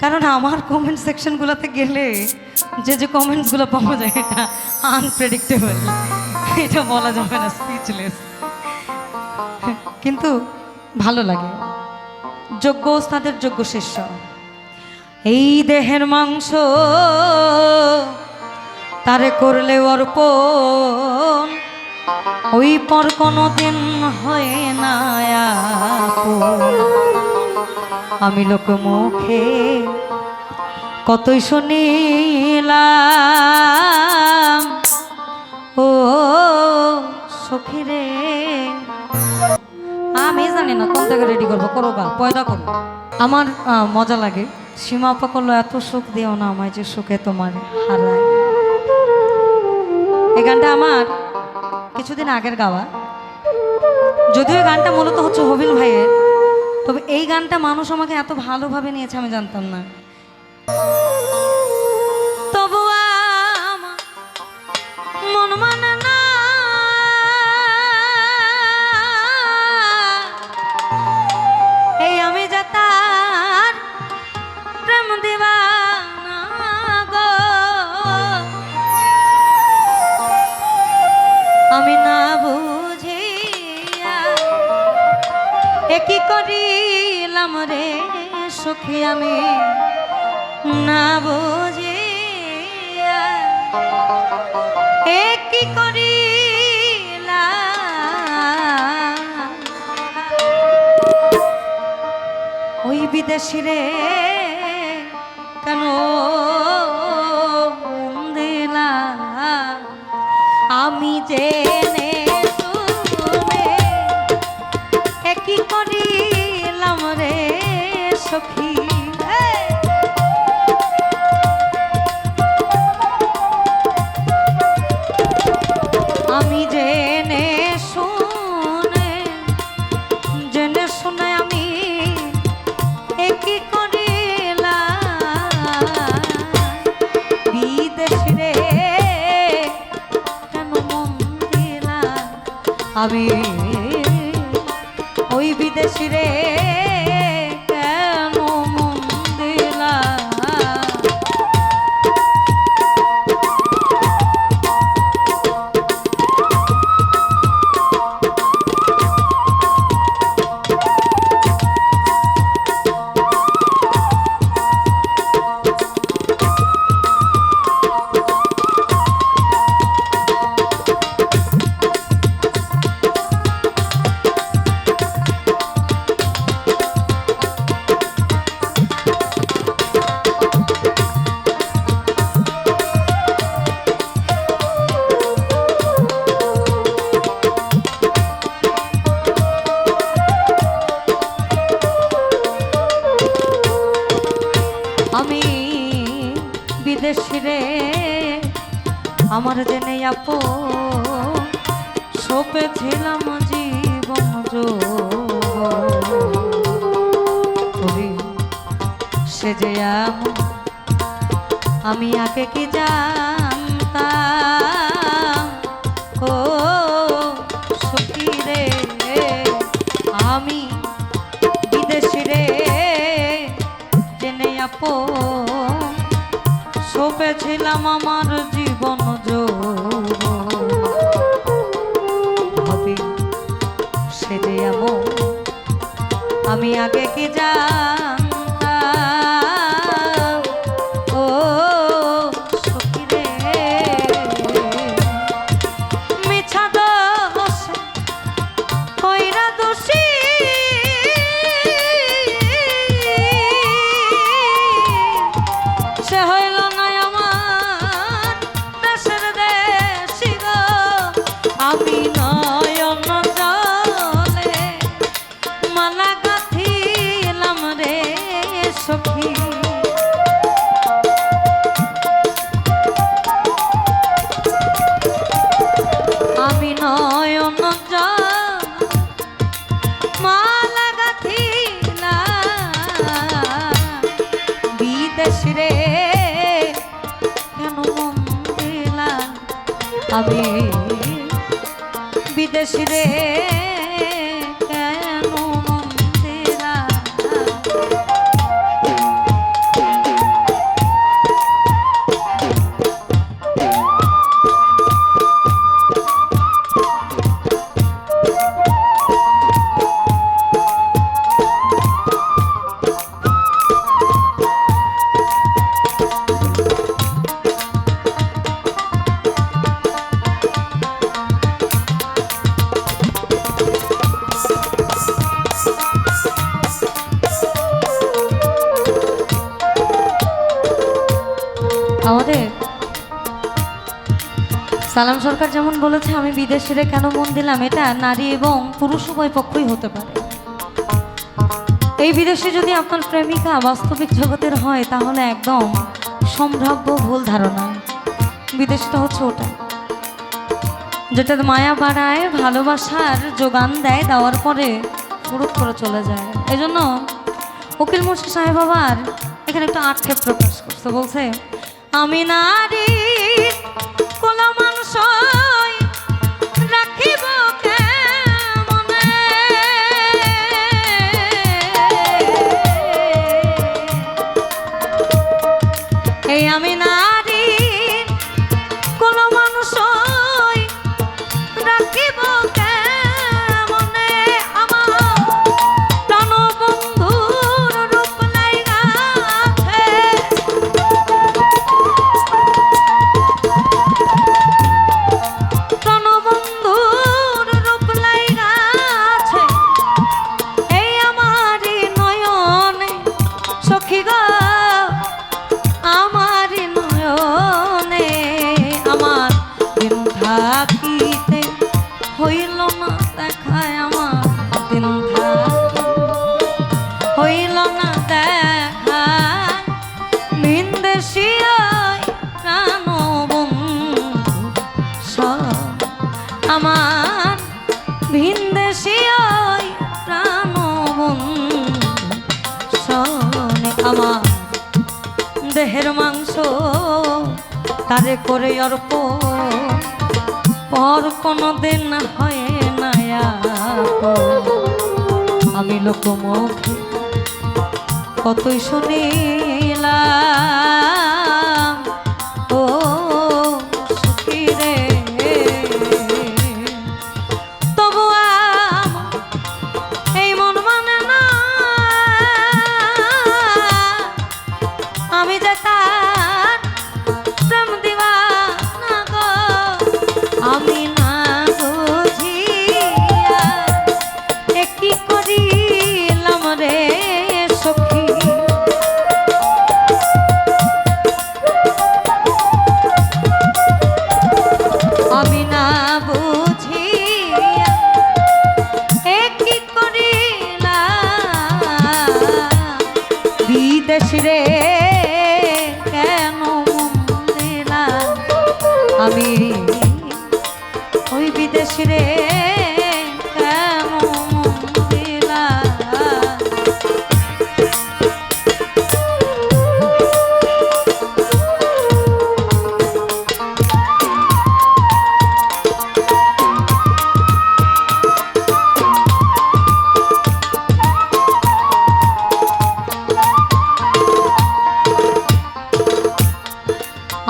কারণ আমার কমেন্ট সেকশনগুলোতে গেলে যে কমেন্টসগুলো পাওয়া যায় এটা আনপ্রেডিক্টেবল, এটা বলা যাবে না, স্পিচলেস। কিন্তু ভালো লাগে, যোগ্য ওস্তাদের যোগ্য শিষ্য। এই দেহের মাংস তারে করলে অর্পণ, ওই পর কোনোদিন হয় না আপন। আমি লোক মুখে কতই শুনিলাম, ও সখী রে। আমি জানি না কোন থেকে রেডি করবো, করো গা, পয়দা করো। আমার মজা লাগে, সীমা আপা করলো এত সুখ দিও না আমায় যে সুখে তোমার হারায়। এই গানটা আমার কিছুদিন আগের গাওয়া, যদিও গানটা মূলত হচ্ছে হবিল ভাইয়ের, তবে এই গানটা মানুষ আমাকে এত ভালোভাবে নিয়েছে আমি জানতাম না। তবু আমার মন মানে না, এই আমি যে তার প্রেম দিবানা গো, আমি না বুঝিয়া কি করিলাম রে সখী, আমি না বুঝিয়া কি করিলাম। ওই বিদেশি রে কেন দিলা, আমি জেনে শুনে কি করিলাম রে সখী। আমি জেনে শুনে আমি কি করিলাম। বিদেশ রে কেন মন দিলাম, আমি ওই বিদেশি রে কেন মন দিলাম। আমি বিদেশি রে আমার জেনে আপন, সপেছিলাম জীবন জোরে সে যে আমি আগে কি জানতাম। ও সখী রে আমি বিদেশি রে জেনে আপন, সপেছিলাম আমার জীবন হবে সে যে আমি আগে কি জানতাম। ও সখী রে মিছা দোষ কইরা দোষী, সে হইল না আমার দেশের দেশি গো। আমি নয়ন জলে মালা গাঁথিলাম রে সখী। আমি নয়ন মালা গাঁথিলাম, বিদেশ রে কেন মন দিলাম। আমি বিদেশি রে কেন মন দিলাম। আমাদের সালাম সরকার যেমন বলেছে আমি বিদেশিরে কেন মন দিলাম, এটা নারী এবং পুরুষ উভয় পক্ষই হতে পারে। এই বিদেশে যদি আপনার প্রেমিকা বাস্তবিক জগতের হয় তাহলে একদম সম্ভাব্য ভুল ধারণা। বিদেশটা হচ্ছে ওটা যেটা মায়া বাড়ায়, ভালোবাসার যোগান দেয়, দেওয়ার পরে ফুরুক করে চলে যায়। এজন্য উকিল মুন্সি সাহেব আবার এখানে একটা আক্ষেপ প্রকাশ করছে, বলছে আমি নারী কোলা মানুষ রাখিব কেমনে, এই আমি নারী কোলা মানুষ রাখিব কেমনে, আমার প্রাণবন্ধুর রূপ লাইগাছে, প্রাণবন্ধুর রূপ লাইগাছে এই আমারি নয়নে, সখী গো আমারি নয়নে, আমার দিন থাকিতে হইল না দেখায়, আমার দিন হইল না দেখায়, বিন্দেশিয়ায় প্রাণ বন্ধু আমার, ভিনদেশিয়ায় প্রাণ বন্ধু শোনে, আমার দেহের মাংস তারে করে অর্প, পর কোনো দিন হয় না আমি লোকমুখে কতই শুনিলাম, ও সখী রে তবু এই মন মানে না আমি যে তার প্রেম দিওয়ানা গো, আমি না বুঝিয়া কি করিলাম রে সখী, আমি না বুঝিয়া কি করিলাম, বিদেশ রে কেন মন দিলাম, আমি ওই বিদেশ রে কেন মন দিলাম।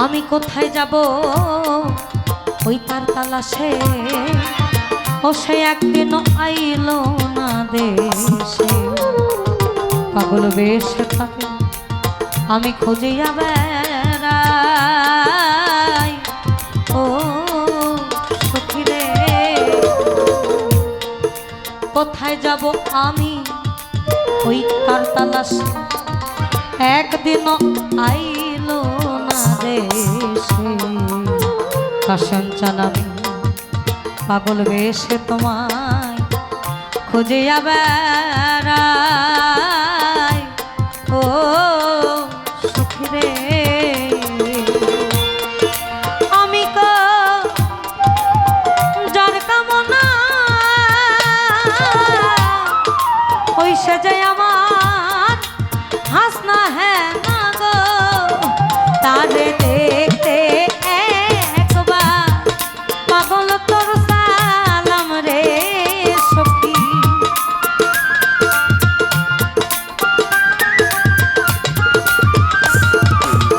আমি কোথায় যাব ওই তার তালাশে, ও সে একদিনও আইল না দেশে, পাগল বেশে থাকে আমি খুঁজিয়া বেড়াই, ও সখী রে কোথায় যাব আমি ওই তার তালাশে, একদিনও আইল না দেশে, কাশন আমি পাগল বেশে তোমায় খুঁজিয়া বেড়াই, ও সখী রে আমি যার কামনা ওই সে যায় আমার হাসনা হ্যাঁ না গো, তারে দেখতে একবার পাগল তোর সালাম রে সখী,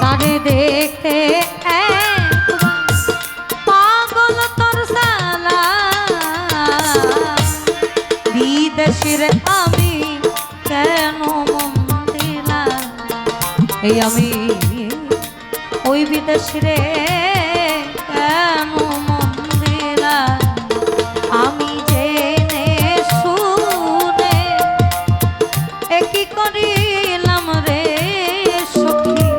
তারে দেখতে একবার পাগল তোর সালাম, বিদেশির আমি কেন মন দিলাম, এই আমি ওই বিদেশিরে কেন মন দিলাম, আমি জেনে শুনে কি করিলাম রে সখী,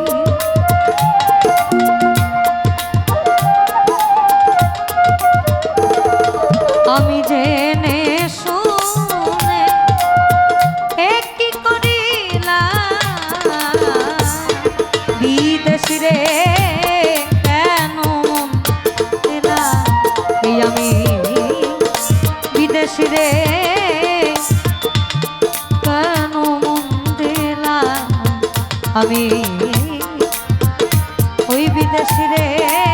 আমি ওই বিদেশি রে